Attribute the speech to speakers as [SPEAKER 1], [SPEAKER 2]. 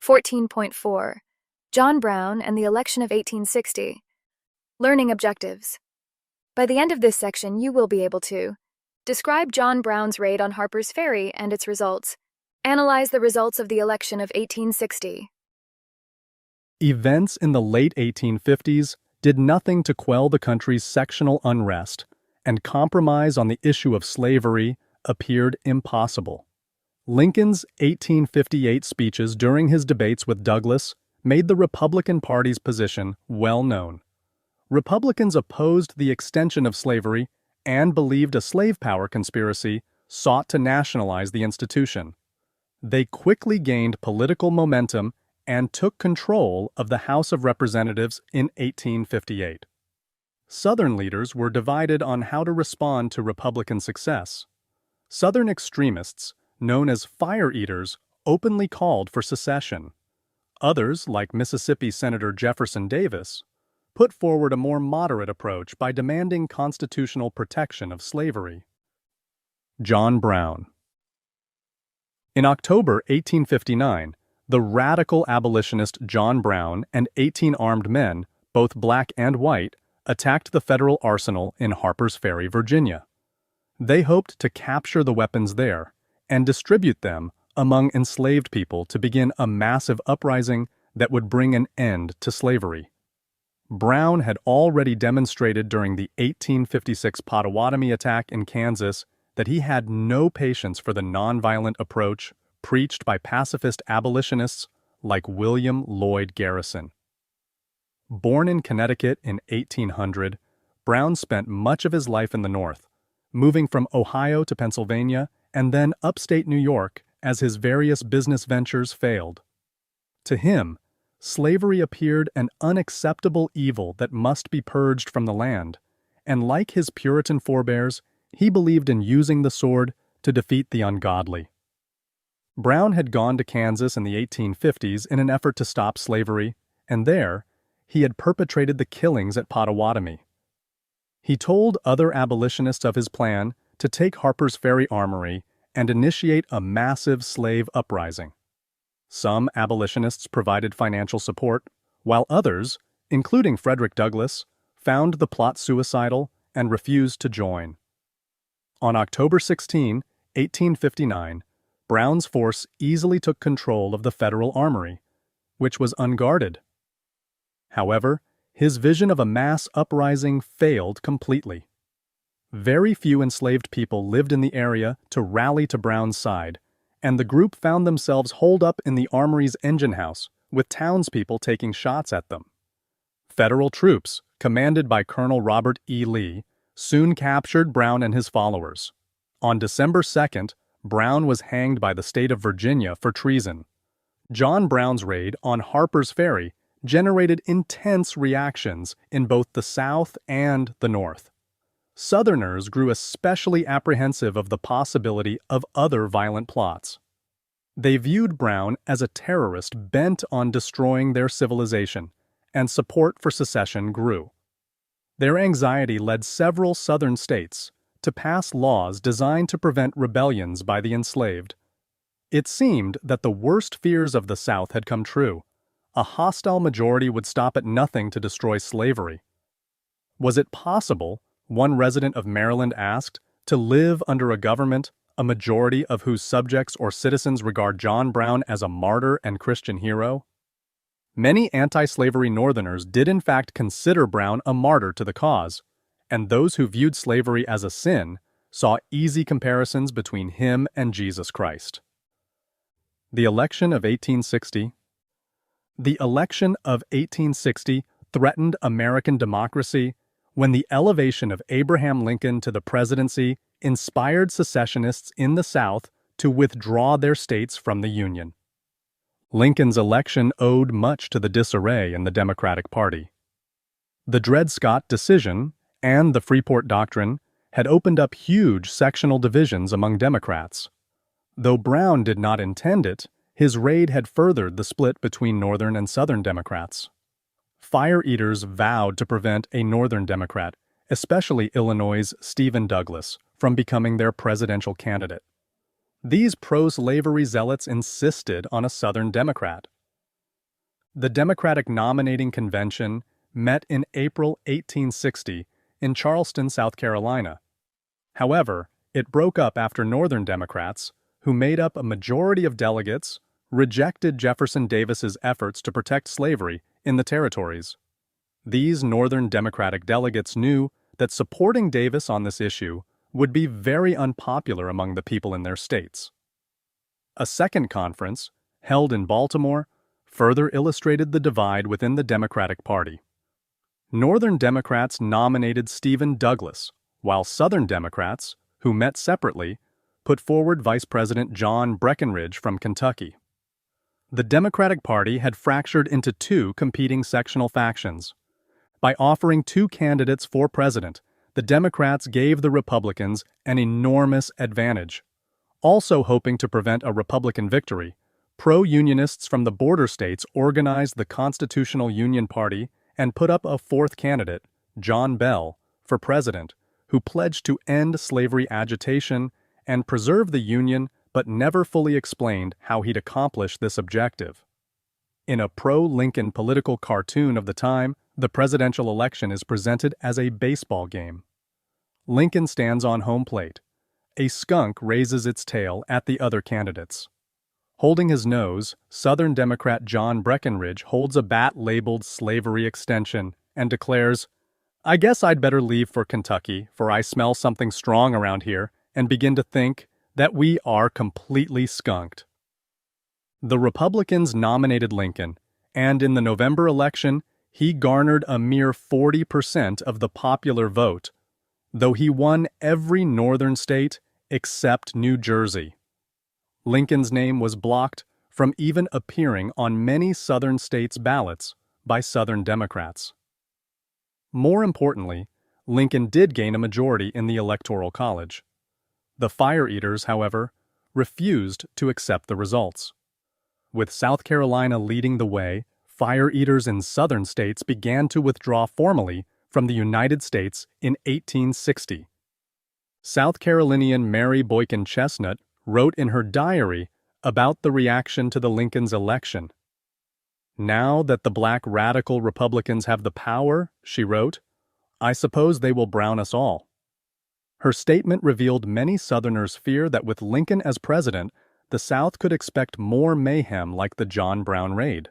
[SPEAKER 1] 14.4 John Brown and the Election of 1860. Learning Objectives. By the end of this section, you will be able to describe John Brown's raid on Harper's Ferry and its results. Analyze the results of the election of 1860.
[SPEAKER 2] Events in the late 1850s did nothing to quell the country's sectional unrest, and compromise on the issue of slavery appeared impossible. Lincoln's 1858 speeches during his debates with Douglas made the Republican Party's position well known. Republicans opposed the extension of slavery and believed a slave power conspiracy sought to nationalize the institution. They quickly gained political momentum and took control of the House of Representatives in 1858. Southern leaders were divided on how to respond to Republican success. Southern extremists, known as fire eaters, openly called for secession. Others, like Mississippi Senator Jefferson Davis, put forward a more moderate approach by demanding constitutional protection of slavery. John Brown. In October 1859, the radical abolitionist John Brown and 18 armed men, both black and white, attacked the federal arsenal in Harper's Ferry, Virginia. They hoped to capture the weapons there and distribute them among enslaved people to begin a massive uprising that would bring an end to slavery. Brown had already demonstrated during the 1856 Potawatomi attack in Kansas that he had no patience for the nonviolent approach preached by pacifist abolitionists like William Lloyd Garrison. Born in Connecticut in 1800, Brown spent much of his life in the North, moving from Ohio to Pennsylvania and then upstate New York as his various business ventures failed. To him, slavery appeared an unacceptable evil that must be purged from the land, and like his Puritan forebears, he believed in using the sword to defeat the ungodly. Brown had gone to Kansas in the 1850s in an effort to stop slavery, and there, he had perpetrated the killings at Potawatomi. He told other abolitionists of his plan to take Harper's Ferry Armory and initiate a massive slave uprising. Some abolitionists provided financial support, while others, including Frederick Douglass, found the plot suicidal and refused to join. On October 16, 1859, Brown's force easily took control of the federal armory, which was unguarded. However, his vision of a mass uprising failed completely. Very few enslaved people lived in the area to rally to Brown's side, and the group found themselves holed up in the armory's engine house, with townspeople taking shots at them. Federal troops, commanded by Colonel Robert E. Lee, soon captured Brown and his followers. On December 2nd, Brown was hanged by the state of Virginia for treason. John Brown's raid on Harper's Ferry generated intense reactions in both the South and the North. Southerners grew especially apprehensive of the possibility of other violent plots. They viewed Brown as a terrorist bent on destroying their civilization, and support for secession grew. Their anxiety led several Southern states to pass laws designed to prevent rebellions by the enslaved. It seemed that the worst fears of the South had come true. A hostile majority would stop at nothing to destroy slavery. Was it possible, one resident of Maryland asked, to live under a government, a majority of whose subjects or citizens regard John Brown as a martyr and Christian hero? Many anti-slavery Northerners did in fact consider Brown a martyr to the cause, and those who viewed slavery as a sin saw easy comparisons between him and Jesus Christ. The election of 1860. The election of 1860 threatened American democracy when the elevation of Abraham Lincoln to the presidency inspired secessionists in the South to withdraw their states from the Union. Lincoln's election owed much to the disarray in the Democratic Party. The Dred Scott decision and the Freeport Doctrine had opened up huge sectional divisions among Democrats. Though Brown did not intend it, his raid had furthered the split between Northern and Southern Democrats. Fire eaters vowed to prevent a Northern Democrat, especially Illinois' Stephen Douglas, from becoming their presidential candidate. These pro-slavery zealots insisted on a Southern Democrat. The Democratic Nominating Convention met in April 1860 in Charleston, South Carolina. However, it broke up after Northern Democrats, who made up a majority of delegates, rejected Jefferson Davis's efforts to protect slavery in the territories. These Northern Democratic delegates knew that supporting Davis on this issue would be very unpopular among the people in their states. A second conference, held in Baltimore, further illustrated the divide within the Democratic Party. Northern Democrats nominated Stephen Douglas, while Southern Democrats, who met separately, put forward Vice President John Breckinridge from Kentucky. The Democratic Party had fractured into two competing sectional factions. By offering two candidates for president, the Democrats gave the Republicans an enormous advantage. Also hoping to prevent a Republican victory, pro-Unionists from the border states organized the Constitutional Union Party and put up a fourth candidate, John Bell, for president, who pledged to end slavery agitation and preserve the Union but never fully explained how he'd accomplish this objective. In a pro-Lincoln political cartoon of the time, the presidential election is presented as a baseball game. Lincoln stands on home plate. A skunk raises its tail at the other candidates. Holding his nose, Southern Democrat John Breckinridge holds a bat labeled Slavery Extension and declares, "I guess I'd better leave for Kentucky, for I smell something strong around here and begin to think that we are completely skunked." The Republicans nominated Lincoln, and in the November election, he garnered a mere 40% of the popular vote, though he won every northern state except New Jersey. Lincoln's name was blocked from even appearing on many southern states' ballots by Southern Democrats. More importantly, Lincoln did gain a majority in the Electoral College. The Fire Eaters, however, refused to accept the results. With South Carolina leading the way, Fire Eaters in southern states began to withdraw formally from the United States in 1860. South Carolinian Mary Boykin Chestnut wrote in her diary about the reaction to the Lincoln's election. "Now that the black radical Republicans have the power," she wrote, "I suppose they will brown us all." Her statement revealed many Southerners' fear that with Lincoln as president, the South could expect more mayhem like the John Brown raid.